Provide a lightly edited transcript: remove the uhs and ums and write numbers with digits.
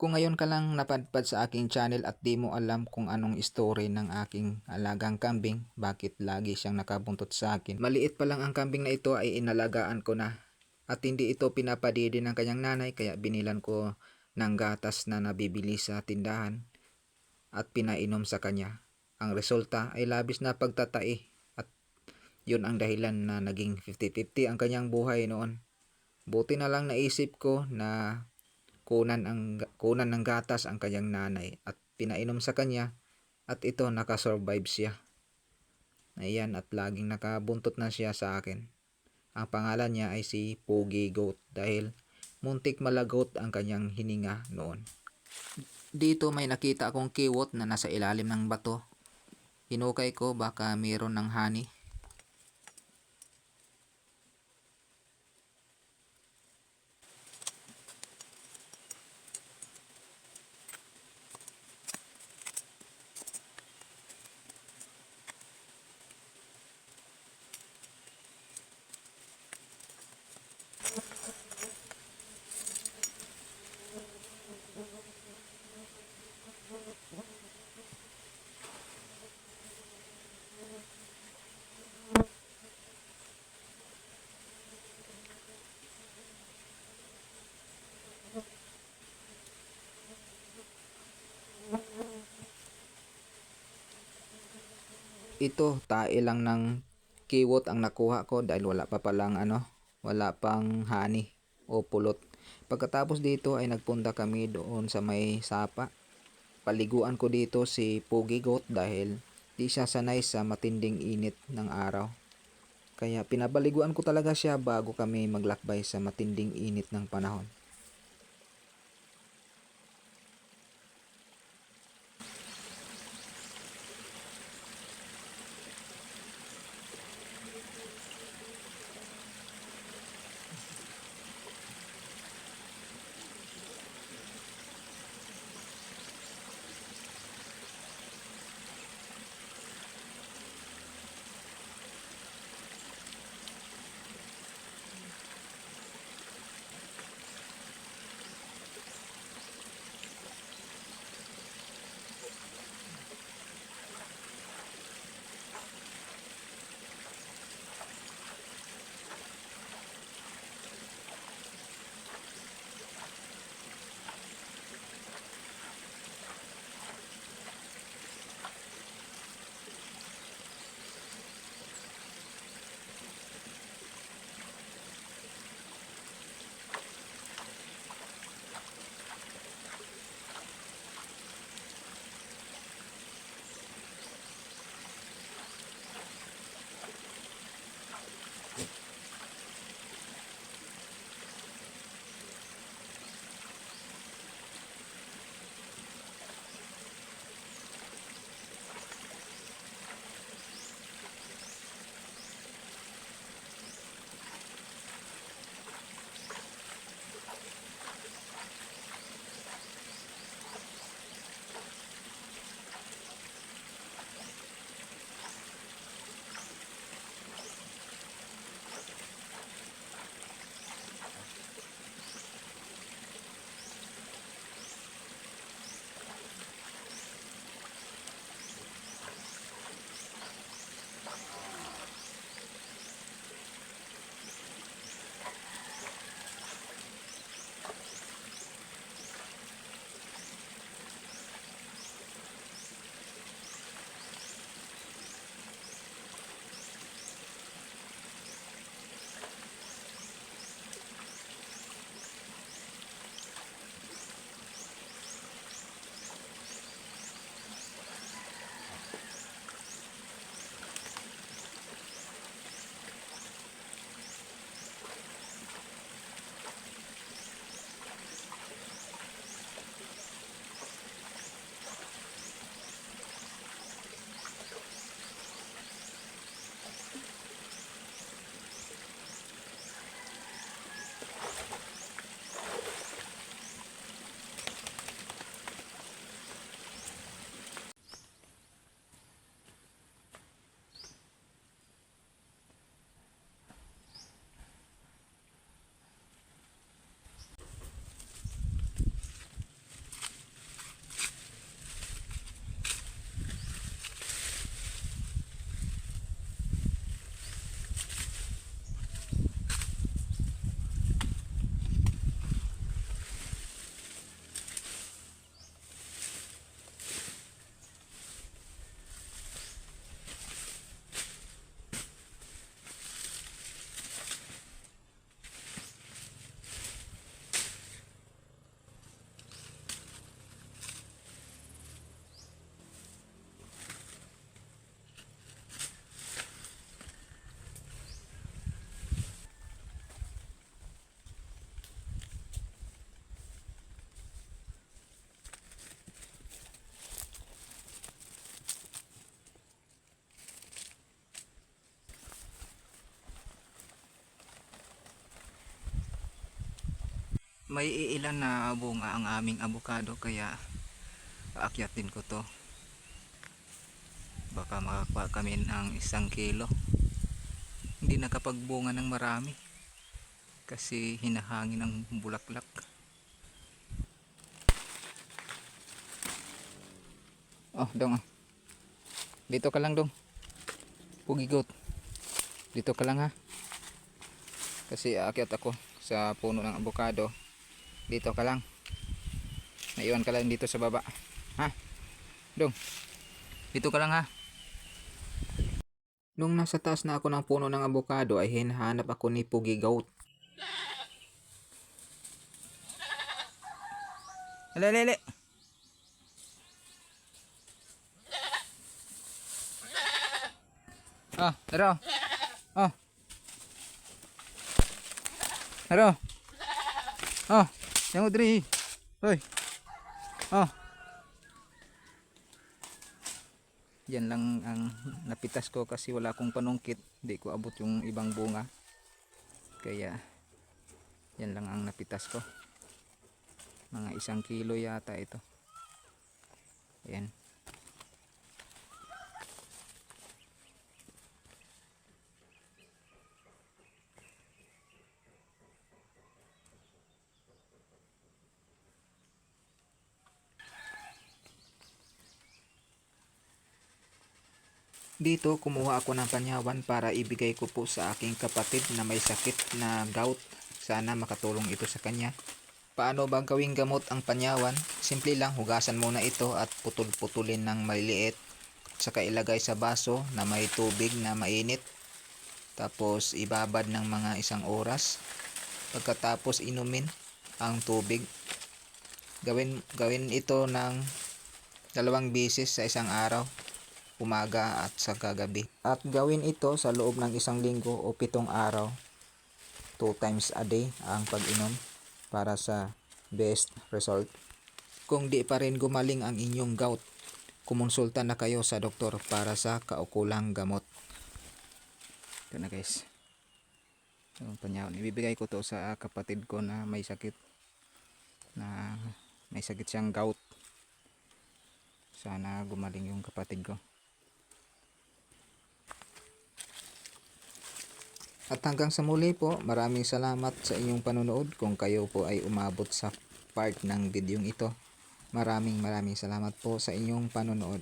Kung ngayon ka lang napadpad sa aking channel at di mo alam kung anong story ng aking alagang kambing, bakit lagi siyang nakabuntot sa akin. Maliit pa lang ang kambing na ito ay inalagaan ko na. At hindi ito pinapadidi ng kanyang nanay kaya binilan ko ng gatas na nabibili sa tindahan at pinainom sa kanya. Ang resulta ay labis na pagtatai at yun ang dahilan na naging 50-50 ang kanyang buhay noon. Buti na lang naisip ko na kunan ng gatas ang kanyang nanay at pinainom sa kanya at ito nakasurvive siya. Ayan, at laging nakabuntot na siya sa akin. Ang pangalan niya ay si Pogi Goat dahil muntik malagot ang kanyang hininga noon. Dito may nakita akong kiwot na nasa ilalim ng bato. Hinukay ko baka mayroon ng honey. Ito, tae lang ng kiwot ang nakuha ko dahil wala pang honey o pulot. Pagkatapos dito ay nagpunta kami doon sa may sapa. Paliguan ko dito si Pogi Goat dahil di siya sanay sa matinding init ng araw. Kaya pinabaliguan ko talaga siya bago kami maglakbay sa matinding init ng panahon. May iilan na bunga ang aming avocado kaya aakyatin ko to. Baka makakuha kami ng 1 kilo. Hindi nakapagbunga ng marami kasi hinahangin ang bulaklak. Oh, dong. Dito ka lang, dong. Pugigot. Dito ka lang, ha. Kasi aakyat ako sa puno ng avocado. Dito ka lang. Naiwan ka lang dito sa baba. Ha? Dong. Dito ka lang, ha. Nung nasa taas na ako ng puno ng avocado ay hinahanap ako ni Pugi Goat. Lele. Ah, tara. Ah. Tara. Ah, yang udri. Hoy. Ah. Yan lang ang napitas ko kasi wala akong panungkit. Hindi ko abot yung ibang bunga. Kaya yan lang ang napitas ko. Mga 1 kilo yata ito. Ayan. Dito kumuha ako ng panyawan para ibigay ko po sa aking kapatid na may sakit na gout. Sana makatulong ito sa kanya. Paano ba gawing gamot ang panyawan? Simple lang, hugasan muna ito at putol-putulin ng maliliit. Saka ilagay sa baso na may tubig na mainit. Tapos ibabad ng mga 1 oras. Pagkatapos inumin ang tubig. Gawin ito ng 2 beses sa isang araw. Umaga at sa gabi. At gawin ito sa loob ng 1 linggo o 7 araw. 2 times a day ang pag-inom para sa best result. Kung di pa rin gumaling ang inyong gout, kumonsulta na kayo sa doktor para sa kaukulang gamot. Ito na guys. Yung panyawan. Ibibigay ko to sa kapatid ko na may sakit siyang gout. Sana gumaling yung kapatid ko. At hanggang sa muli po, maraming salamat sa inyong panonood. Kung kayo po ay umabot sa part ng videong ito, maraming salamat po sa inyong panonood.